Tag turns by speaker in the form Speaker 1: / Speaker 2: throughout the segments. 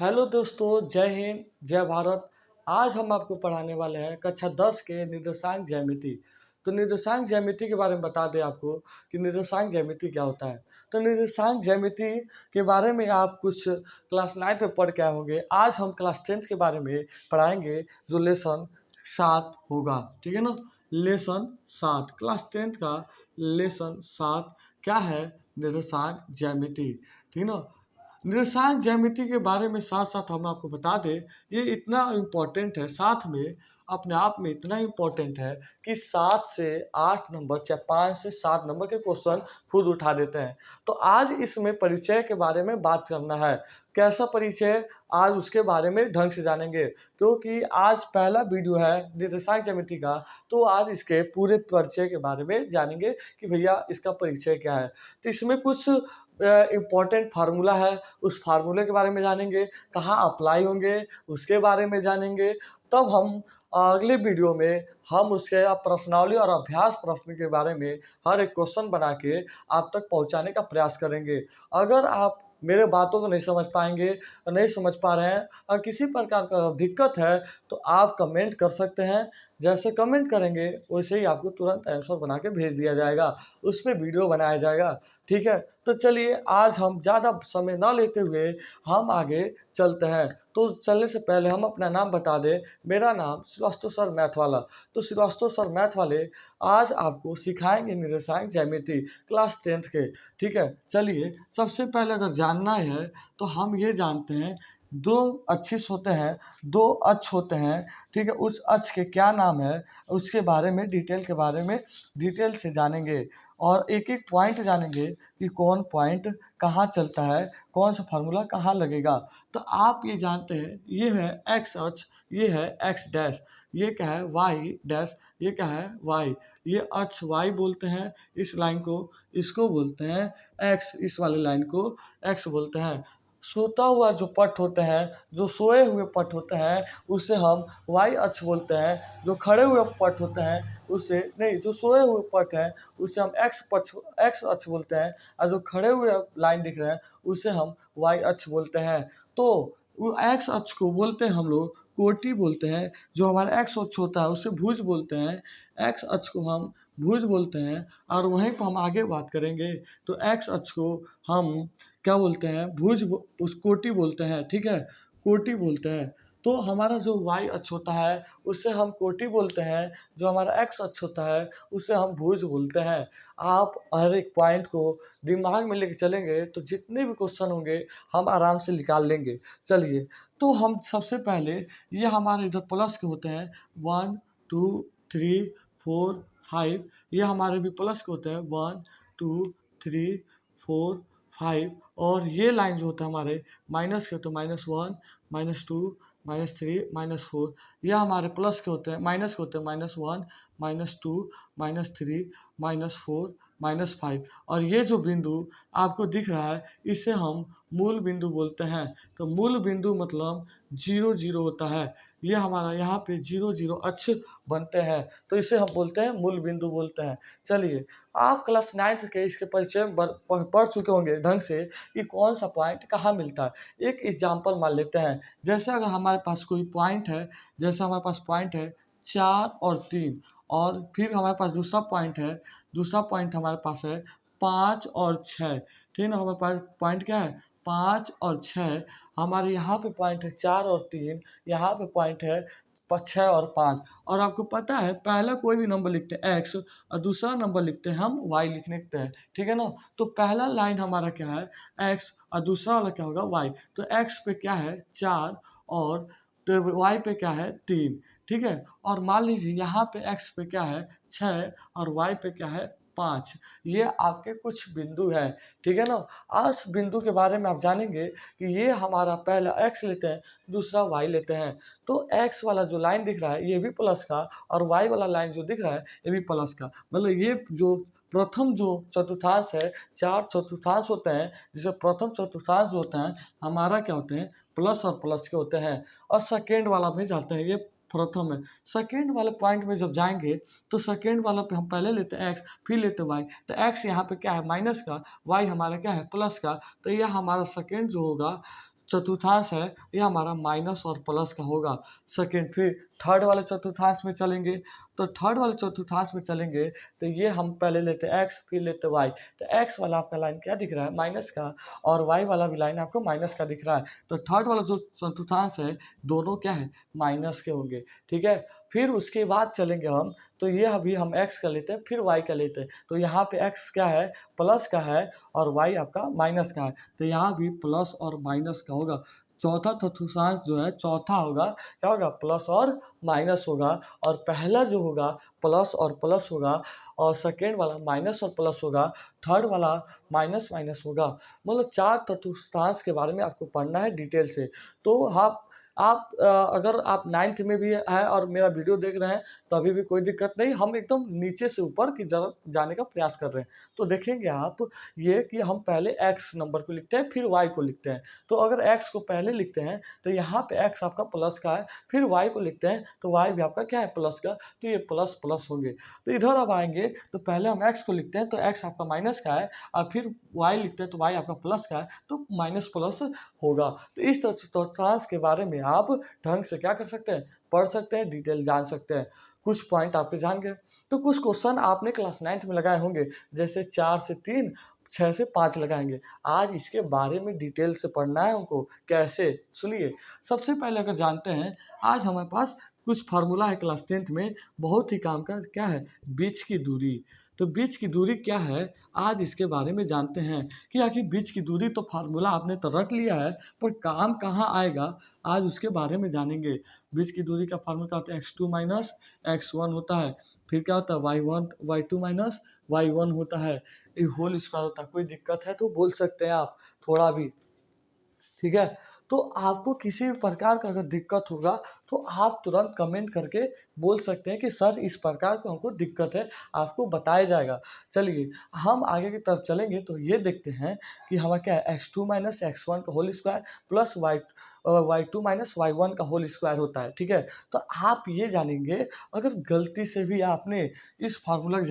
Speaker 1: Hello दोस्तों, जय हिंद, जय भारत। आज हम आपको पढ़ाने वाले हैं कक्षा 10 के निर्देशांक ज्यामिति। तो निर्देशांक ज्यामिति के बारे में बता दें आपको कि निर्देशांक ज्यामिति क्या होता है। तो निर्देशांक ज्यामिति के बारे में आप कुछ क्लास 9 में पढ़ के आए होंगे। आज हम क्लास 10 के बारे में पढ़ाएंगे, जो लेसन 7 होगा। ठीक है ना, लेसन 7, क्लास 10 का लेसन 7 क्या है? निर्देशांक ज्यामिति। ठीक है ना। निर्देशांक ज्यामिति के बारे में साथ साथ हम आपको बता दें, ये इतना इम्पोर्टेंट है, साथ में अपने आप में इतना इम्पोर्टेंट है कि 7 से 8 नंबर, चाहे 5 से 7 नंबर के क्वेश्चन खुद उठा देते हैं। तो आज इसमें परिचय के बारे में बात करना है। कैसा परिचय? आज उसके बारे में ढंग से जानेंगे, क्योंकि आज पहला वीडियो है निर्देशांक ज्यामिति का। तो आज इसके पूरे परिचय के बारे में जानेंगे कि भैया इसका परिचय क्या है। तो इसमें कुछ इम्पॉर्टेंट फार्मूला है, उस फार्मूले के बारे में जानेंगे, कहाँ अप्लाई होंगे उसके बारे में जानेंगे। तब हम अगले वीडियो में हम उसके प्रश्नावली और अभ्यास प्रश्न के बारे में हर एक क्वेश्चन बना के आप तक पहुंचाने का प्रयास करेंगे। अगर आप मेरे बातों को नहीं समझ पाएंगे, नहीं समझ पा रहे हैं और किसी प्रकार का दिक्कत है, तो आप कमेंट कर सकते हैं। जैसे कमेंट करेंगे वैसे ही आपको तुरंत आंसर बना के भेज दिया जाएगा, उस पर वीडियो बनाया जाएगा। ठीक है, तो चलिए आज हम ज़्यादा समय न लेते हुए हम आगे चलते हैं। तो चलने से पहले हम अपना नाम बता दें। मेरा नाम श्रीवास्तव सर मैथ वाला। तो श्रीवास्तव सर मैथ वाले आज आपको सिखाएंगे निर्देशांक ज्यामिति क्लास 10 के। ठीक है, चलिए सबसे पहले अगर जानना है तो हम ये जानते हैं, दो एक्सिस होते हैं, दो अक्ष होते हैं। ठीक है, उस अक्ष के क्या नाम है उसके बारे में डिटेल से जानेंगे और एक एक पॉइंट जानेंगे कि कौन पॉइंट कहाँ चलता है, कौन सा फार्मूला कहाँ लगेगा। तो आप ये जानते हैं, ये है एक्स अक्ष, ये है एक्स डैश, ये क्या है वाई डैश, ये क्या है वाई। ये अक्ष वाई बोलते हैं, इस लाइन को, इसको बोलते हैं एक्स, इस वाले लाइन को एक्स बोलते हैं। सोता हुआ जो पट होते हैं, जो सोए हुए पट होते हैं, उसे हम वाई अक्ष बोलते हैं। जो खड़े हुए पट होते हैं उसे नहीं, जो सोए हुए पट हैं उसे हम एक्स अक्ष बोलते हैं, और जो खड़े हुए लाइन दिख रहे हैं उसे हम वाई अक्ष बोलते हैं। तो वो एक्स अक्ष को बोलते हैं हम लोग कोटि बोलते हैं। जो हमारा एक्स अक्ष होता है उसे भुज बोलते हैं, एक्स अक्ष को हम भुज बोलते हैं। और वहीं पर हम आगे बात करेंगे तो एक्स अक्ष को हम क्या बोलते हैं, उस कोटि बोलते हैं। ठीक है, कोटि बोलते हैं। तो हमारा जो वाई अक्ष होता है उसे हम कोटि बोलते हैं, जो हमारा एक्स अक्ष होता है उसे हम भुज बोलते हैं। आप हर एक पॉइंट को दिमाग में लेके चलेंगे तो जितने भी क्वेश्चन होंगे हम आराम से निकाल लेंगे। चलिए, तो हम सबसे पहले, ये हमारे इधर प्लस के होते हैं 1 2 3 4 5, ये हमारे भी प्लस के होते हैं 1 2 3 4 5। और ये लाइन जो होता है हमारे माइनस के, तो -1 -2 -3 -4, यह हमारे प्लस के होते हैं, माइनस के होते हैं -1 -2 -3 -4 -5। और ये जो बिंदु आपको दिख रहा है इसे हम मूल बिंदु बोलते हैं। तो मूल बिंदु मतलब 0 0 होता है, ये हमारा यहाँ पे 0 0 अक्ष बनते हैं, तो इसे हम बोलते हैं मूल बिंदु बोलते हैं। चलिए, आप क्लास 9 के इसके परिचय पढ़ चुके होंगे ढंग से कि कौन सा पॉइंट कहाँ मिलता है। एक एग्जाम्पल मान लेते हैं, जैसे अगर हमारे पास कोई पॉइंट है, जैसे हमारे पास पॉइंट है 4 और 3, और फिर हमारे पास दूसरा पॉइंट है, दूसरा पॉइंट हमारे पास है 5 और 6। ठीक है ना, हमारे पास पॉइंट क्या है 5 और 6। हमारे यहाँ पे पॉइंट है 4 और 3, यहाँ पे पॉइंट है 6 और 5। और आपको पता है पहला कोई भी नंबर लिखते हैं एक्स और दूसरा नंबर लिखते हैं हम वाई लिखते हैं। ठीक है ना, तो पहला लाइन हमारा क्या है एक्स और दूसरा वाला क्या होगा वाई। तो एक्स पे क्या है 4 और तो वाई पे क्या है 3। ठीक है, और मान लीजिए यहाँ पे एक्स पे क्या है 6 और वाई पे क्या है 5। ये आपके कुछ बिंदु हैं। ठीक है ना, आज बिंदु के बारे में आप जानेंगे कि ये हमारा पहला एक्स लेते हैं, दूसरा वाई लेते हैं। तो एक्स वाला जो लाइन दिख रहा है ये भी प्लस का, और वाई वाला लाइन जो दिख रहा है ये भी प्लस का। मतलब ये जो प्रथम जो चतुर्थांश है, 4 चतुर्थांश होते हैं, जिसे प्रथम चतुर्थांश जो होते हैं हमारा क्या होते हैं प्लस और प्लस के होते हैं। और सेकेंड वाला भी जाते हैं, ये प्रथम है। सेकेंड वाले पॉइंट में जब जाएंगे तो सेकेंड वाला पे हम पहले लेते हैं एक्स, फिर लेते हैं वाई। तो एक्स यहाँ पे क्या है माइनस का, वाई हमारा क्या है प्लस का। तो यह हमारा सेकेंड जो होगा चतुर्थांश है ये हमारा माइनस और प्लस का होगा। सेकेंड, फिर थर्ड वाले चतुर्थांश में चलेंगे, तो थर्ड वाले चतुर्थांश में चलेंगे तो ये हम पहले लेते हैं एक्स, फिर लेते हैं वाई। तो एक्स वाला आपका लाइन क्या दिख रहा है, माइनस का, और वाई वाला भी लाइन आपको माइनस का दिख रहा है। तो थर्ड वाला जो चतुर्थांश है दोनों क्या है, माइनस के होंगे। ठीक है, फिर उसके बाद चलेंगे हम, तो ये अभी हम एक्स का लेते हैं, फिर वाई का लेते हैं। तो यहाँ पे एक्स क्या है, प्लस का है, और वाई आपका माइनस का है। तो यहाँ भी प्लस और माइनस का होगा। चौथा चतुर्थांश जो है, चौथा होगा क्या होगा, प्लस और माइनस होगा। और पहला जो होगा प्लस और प्लस होगा, और सेकेंड वाला माइनस और प्लस होगा, थर्ड वाला माइनस माइनस होगा। मतलब 4 चतुर्थांश के बारे में आपको पढ़ना है डिटेल से। तो आप अगर आप 9th में भी है और मेरा वीडियो देख रहे हैं तो अभी भी कोई दिक्कत नहीं, हम एकदम नीचे से ऊपर की तरफ जाने का प्रयास कर रहे हैं। तो देखेंगे आप ये कि हम पहले x नंबर को लिखते हैं, फिर y को लिखते हैं। तो अगर x को पहले लिखते हैं तो यहाँ पे x आपका प्लस का है, फिर y को लिखते हैं तो y भी आपका क्या है, प्लस का। तो ये प्लस प्लस होंगे। तो इधर अब आएंगे तो पहले हम x को लिखते हैं तो x आपका माइनस का है, और फिर y लिखते हैं तो y आपका प्लस का है, तो माइनस प्लस होगा। तो इस चतुर्थांश के बारे में आप ढंग से क्या कर सकते हैं, पढ़ सकते हैं, डिटेल जान सकते हैं। कुछ पॉइंट आपके जान गए। तो कुछ क्वेश्चन आपने क्लास 9th में लगाए होंगे, जैसे 4 से 3, 6 से 5 लगाएंगे। आज इसके बारे में डिटेल से पढ़ना है हमको। कैसे, सुनिए। सबसे पहले अगर जानते हैं, आज हमारे पास कुछ फार्मूला है क्लास 10th में, बहुत ही काम का, क्या है, बीच की दूरी। तो बीच की दूरी क्या है, आज इसके बारे में जानते हैं कि आखिर बीच की दूरी तो फार्मूला आपने तो रट लिया है, पर काम कहाँ आएगा, आज उसके बारे में जानेंगे। बीच की दूरी का फार्मूला क्या होता है, x2 माइनस x1 होता है, फिर क्या होता है y1 y2 माइनस y1 होता है, ये होल स्क्वायर होता है। कोई दिक्कत है तो बोल सकते हैं आप थोड़ा भी, ठीक है। तो आपको किसी भी प्रकार का अगर दिक्कत होगा तो आप तुरंत कमेंट करके बोल सकते हैं कि सर इस प्रकार को हमको दिक्कत है, आपको बताया जाएगा। चलिए हम आगे की तरफ चलेंगे तो ये देखते हैं कि हमारा क्या है, x2 माइनस x1 का whole square plus y2 minus y1 का होल स्क्वायर होता है। ठीक है, तो आप ये जानेंगे, अगर गलती से भी आपने इस फार्मूला की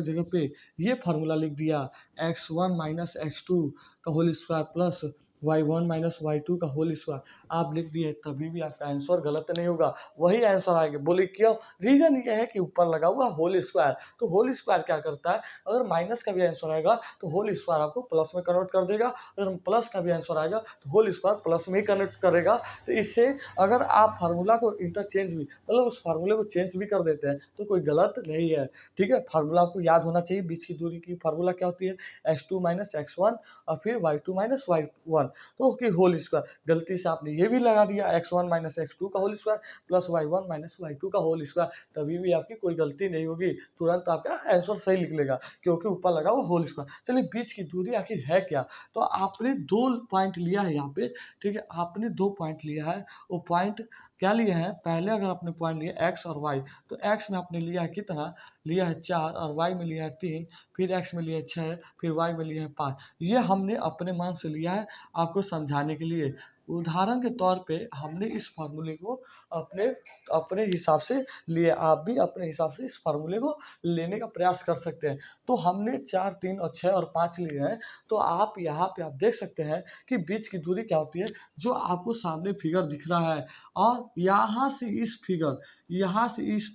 Speaker 1: जगह पे ये फार्मूला लिख दिया, x1 माइनस x2 का whole square plus y1 minus y2 का होल स्क्वायर, आप लिख दिए, तभी भी आपका आंसर गलत नहीं होगा, वही आंसर आएगा। बोले क्यों, रीजन ये है कि ऊपर लगा हुआ होल स्क्वायर। तो होल स्क्वायर क्या करता है, अगर माइनस का भी आंसर आएगा तो होल स्क्वायर आपको प्लस में कन्वर्ट कर देगा, अगर प्लस का भी आंसर आएगा तो होल स्क्वायर प्लस में ही कन्वर्ट करेगा। तो इससे अगर आप फार्मूला को इंटरचेंज भी, मतलब उस फार्मूले को चेंज भी कर देते हैं तो कोई गलत नहीं है। ठीक है, फार्मूला आपको याद होना चाहिए। बीच की दूरी की फार्मूला क्या होती है, x2 माइनस x1 और फिर y2 माइनस y1, तो उसकी होल स्क्वायर। गलती से आपने ये भी लगा दिया, x1 माइनस x2 का whole square plus y1 minus y2 का होल स्क्वायर, तभी भी आपकी कोई गलती नहीं होगी, तुरंत आपका आंसर सही लिख लेगा, क्योंकि ऊपर लगा हुआ होल स्क्वायर। चलिए बीच की दूरी आखिर है क्या, तो आपने 2 पॉइंट लिया है यहाँ पे। ठीक है, आपने 2 पॉइंट लिया है। वो पॉइंट क्या लिए हैं, पहले अगर आपने पॉइंट लिया x और y, तो x में आपने लिया है कितना, लिया है 4, और y में लिया है 3, फिर x में लिया है 6, फिर y में लिया है 5। ये हमने अपने मन से लिया है आपको समझाने के लिए। उदाहरण के तौर पे हमने इस फार्मूले को अपने अपने हिसाब से लिए, आप भी अपने हिसाब से इस फार्मूले को लेने का प्रयास कर सकते हैं। तो हमने 4, 3 और 6 और 5 लिए हैं। तो आप यहाँ पे आप देख सकते हैं कि बीच की दूरी क्या होती है, जो आपको सामने फिगर दिख रहा है, और यहाँ से इस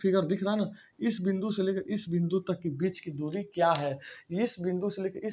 Speaker 1: फिगर दिख रहा है ना, इस बिंदु से लेकर इस बिंदु तक की बीच की दूरी क्या है, इस बिंदु से लेकर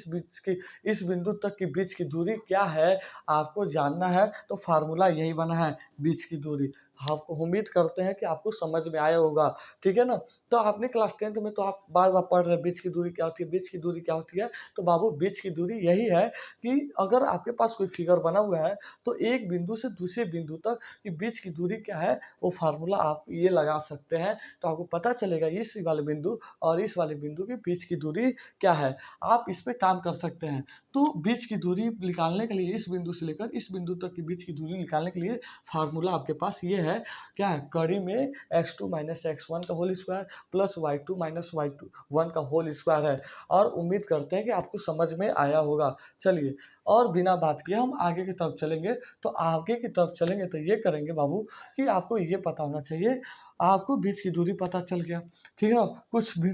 Speaker 1: इस बिंदु तक की बीच की दूरी क्या है, आपको जानना है। तो फार्मूला यही बना है, बीच की दूरी। आपको उम्मीद करते हैं कि आपको समझ में आया होगा, ठीक है ना। तो आपने क्लास 10th में तो आप बार बार पढ़ रहे हैं बीच की दूरी क्या होती है, बीच की दूरी क्या होती है। तो बाबू बीच की दूरी यही है कि अगर आपके पास कोई फिगर बना हुआ है तो एक बिंदु से दूसरे बिंदु तक कि बीच की दूरी क्या है, वो फार्मूला आप ये लगा सकते हैं। तो आपको पता चलेगा इस वाले बिंदु और इस वाले बिंदु के बीच की दूरी क्या है, आप इस पर काम कर सकते हैं। तो बीच की दूरी निकालने के लिए इस बिंदु से लेकर इस बिंदु तक की बीच की दूरी निकालने के लिए फार्मूला आपके पास ये है, क्या है, कड़ी में x2 माइनस x1 का whole square plus y2 minus y1 का होल स्क्वायर है। और उम्मीद करते हैं कि आपको समझ में आया होगा। चलिए, और बिना बात किए हम आगे की तरफ चलेंगे। तो आगे की तरफ चलेंगे तो ये करेंगे बाबू कि आपको ये पता होना चाहिए, आपको बीच की दूरी पता चल गया, ठीक है ना। कुछ भी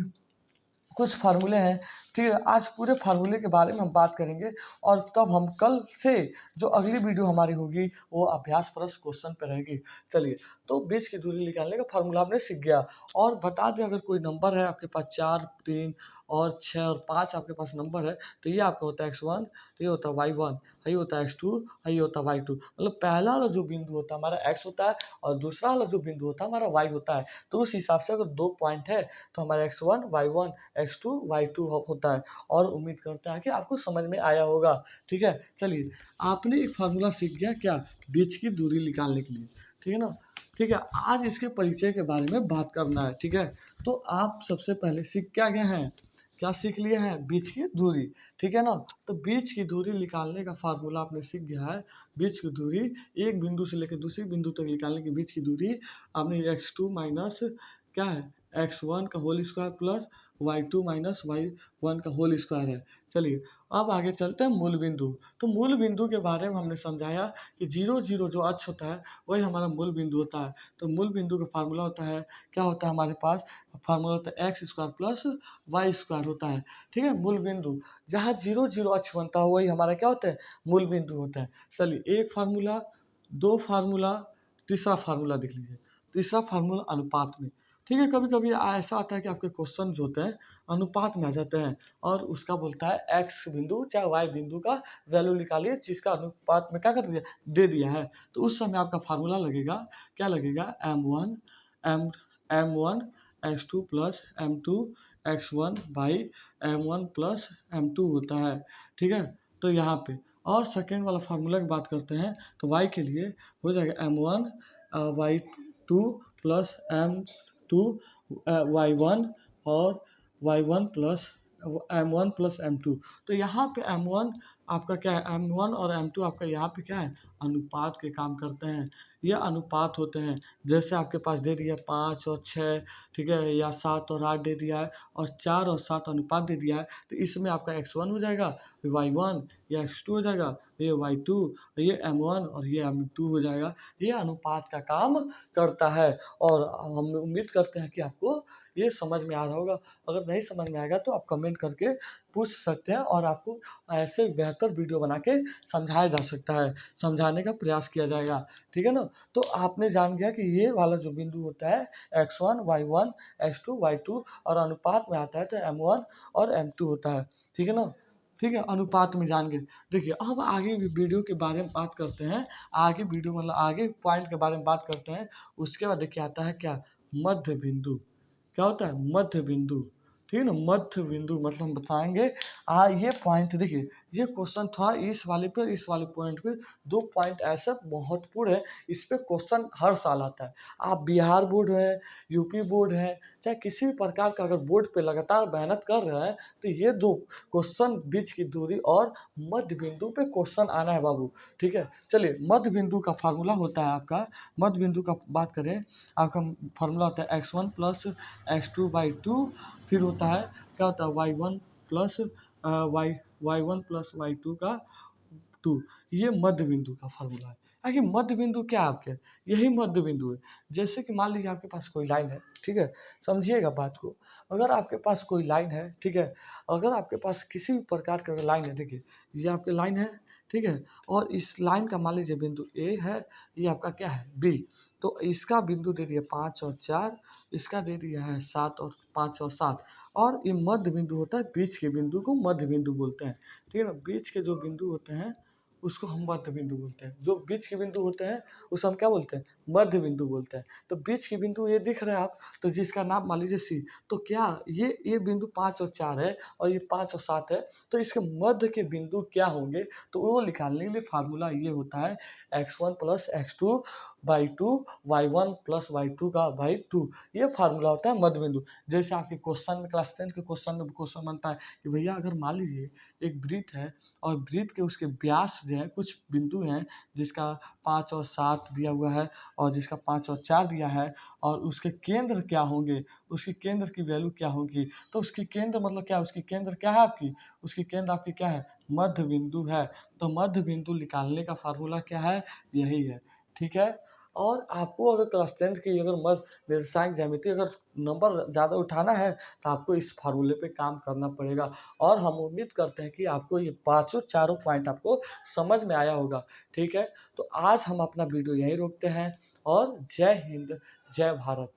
Speaker 1: कुछ फार्मूले हैं, ठीक है। आज पूरे फार्मूले के बारे में हम बात करेंगे और तब हम कल से जो अगली वीडियो हमारी होगी वो अभ्यास प्रश्न क्वेश्चन पे रहेगी। चलिए, तो बीच की दूरी निकालने का फार्मूला आपने सीख गया। और बता दें, अगर कोई नंबर है आपके पास 4, 3 और 6 और 5 आपके पास नंबर है, तो ये आपका होता है x1, ये होता है y1, ये होता है x2, ये होता है y2। मतलब पहला वाला जो बिंदु होता है हमारा x होता है और दूसरा वाला जो बिंदु होता है हमारा y होता है। तो उस हिसाब से अगर 2 पॉइंट है तो हमारा x1 y1 x2 y2 होता है। और उम्मीद करता है कि आपको समझ में आया होगा, ठीक है। चलिए, आपने एक फार्मूला सीख गया क्या, बीच की दूरी निकालने के लिए, ठीक है ना। ठीक है, आज इसके परिचय के बारे में बात करना है, ठीक है। तो आप सबसे पहले सीख क्या गए हैं, क्या सीख लिए हैं, बीच की दूरी, ठीक है ना। तो बीच की दूरी निकालने का फार्मूला आपने सीख गया है। बीच की दूरी एक बिंदु से लेकर दूसरे बिंदु तक निकालने की बीच की दूरी आपने x2 माइनस क्या है x1 का whole square plus y2 minus y1 का होल स्क्वायर है। चलिए, अब आगे चलते हैं मूल बिंदु। तो मूल बिंदु के बारे में हमने समझाया कि 0 0 जो अक्ष होता है वही हमारा मूल बिंदु होता है। तो मूल बिंदु का फार्मूला होता है, क्या होता है हमारे पास, फार्मूला होता है x square plus y square होता है, ठीक है। मूल बिंदु जहाँ 0 0 अक्ष बनता है वही हमारा क्या होता है, मूल बिंदु होता है। चलिए, एक फार्मूला, दो फार्मूला, तीसरा फार्मूला देख लीजिए। तीसरा फार्मूला अनुपात में, ठीक है। कभी कभी ऐसा आता है कि आपके क्वेश्चन जो होते हैं अनुपात में आ जाते हैं और उसका बोलता है एक्स बिंदु चाहे वाई बिंदु का वैल्यू निकालिए जिसका अनुपात में क्या कर दिया, दे दिया है। तो उस समय आपका फार्मूला लगेगा, क्या लगेगा, m1 x2 plus m2 x1 by m1 plus m2 होता है, ठीक है। तो यहाँ पे और सेकेंड वाला फार्मूला की बात करते हैं तो y के लिए हो जाएगा m1 y2 plus m2 y1 और y1 plus m1 plus m2। तो यहाँ पे m1 आपका क्या है, m1 और m2 आपका यहाँ पे क्या है, अनुपात के काम करते हैं। ये अनुपात होते हैं, जैसे आपके पास दे दिया 5 और 6, ठीक है, या 7 और 8 दे दिया है और 4 और 7 अनुपात दे दिया है। तो इसमें आपका x1 हो जाएगा, y1, ये x2 हो जाएगा, ये y2, ये m1 और ये m2 हो जाएगा। ये अनुपात का काम करता है और हम उम्मीद करते हैं कि आपको ये समझ में आ रहा होगा। अगर नहीं समझ में आएगा तो आप कमेंट करके पूछ सकते हैं और आपको ऐसे बेहतर वीडियो बना के समझाया जा सकता है, समझाने का प्रयास किया जाएगा, ठीक है ना। तो आपने जान गया कि ये वाला जो बिंदु होता है x1 y1 x2 y2 और अनुपात में आता है तो m1 और m2 होता है, ठीक है ना। ठीक है, अनुपात में जान गए। देखिए, अब आगे वीडियो के बारे में बात करते हैं। आगे वीडियो मतलब आगे पॉइंट के बारे में बात करते हैं। उसके बाद देखिए आता है क्या, मध्य बिंदु। क्या होता है, मध्य बिंदु, ठीक है ना। मध्य बिंदु मतलब हम बताएंगे। ये पॉइंट देखिए, ये क्वेश्चन थोड़ा इस वाले पे इस वाले पॉइंट पे, दो पॉइंट ऐसा महत्वपूर्ण है, इस पे क्वेश्चन हर साल आता है। आप बिहार बोर्ड है, यूपी बोर्ड है, चाहे किसी भी प्रकार का अगर बोर्ड पे लगातार मेहनत कर रहे हैं तो ये दो क्वेश्चन, बीच की दूरी और मध्य बिंदु पे क्वेश्चन आना है बाबू, ठीक है। चलिए, मध्य बिंदु का फार्मूला होता है आपका, मध्य बिंदु का बात करें, आपका फार्मूला होता है x1 प्लस x2 बाई 2, फिर होता है क्या होता है y1 plus y1 plus y2 का 2। ये मध्य बिंदु का फार्मूला है। आखिर मध्य बिंदु क्या है आपके, यही मध्य बिंदु है। जैसे कि मान लीजिए आपके पास कोई लाइन है, ठीक है, समझिएगा बात को। अगर आपके पास कोई लाइन है, ठीक है, अगर आपके पास किसी भी प्रकार का लाइन है, देखिए ये आपकी लाइन है, ठीक है, और इस लाइन का मान लीजिए बिंदु ए है, ये आपका क्या है, बी। तो इसका बिंदु दे दिया 5 और 4, इसका दे दिया है 7 और 5 और 7, और ये मध्य बिंदु होता है। बीच के बिंदु को मध्य बिंदु बोलते हैं, ठीक है ना। बीच के जो बिंदु होते हैं उसको हम मध्य बिंदु बोलते हैं। जो बीच के बिंदु होते हैं उसे हम क्या बोलते हैं, मध्य बिंदु बोलते हैं। तो बीच के बिंदु ये दिख रहा है आप, तो जिसका नाम मान लीजिए सी, तो क्या ये बिंदु 5 और 4 है और ये 5 और 7 है, तो इसके मध्य के बिंदु क्या होंगे, तो वो निकालने के लिए फार्मूला ये होता है x1 plus x2 by 2 y1 plus y2 का बाई 2। ये फार्मूला होता है मध्य बिंदु। जैसे आपके क्वेश्चन में, क्लास 10 के क्वेश्चन में क्वेश्चन बनता है कि भैया अगर मान लीजिए एक वृत्त है और वृत्त के उसके व्यास जो है कुछ बिंदु हैं जिसका 5 और 7 दिया हुआ है और जिसका 5 और 4 दिया है, और उसके केंद्र क्या होंगे, उसकी केंद्र की वैल्यू क्या होगी। तो उसकी केंद्र मतलब क्या है, उसकी केंद्र क्या है आपकी, उसकी केंद्र आपकी क्या है, मध्य बिंदु है। तो मध्य बिंदु निकालने का फार्मूला क्या है, यही है, ठीक है। और आपको अगर क्लास 10th की अगर निर्देशांक ज्यामिति अगर नंबर ज़्यादा उठाना है तो आपको इस फार्मूले पे काम करना पड़ेगा। और हम उम्मीद करते हैं कि आपको ये पाँचों चारों पॉइंट आपको समझ में आया होगा। ठीक है? तो आज हम अपना वीडियो यहीं रोकते हैं और जय हिंद, जय भारत।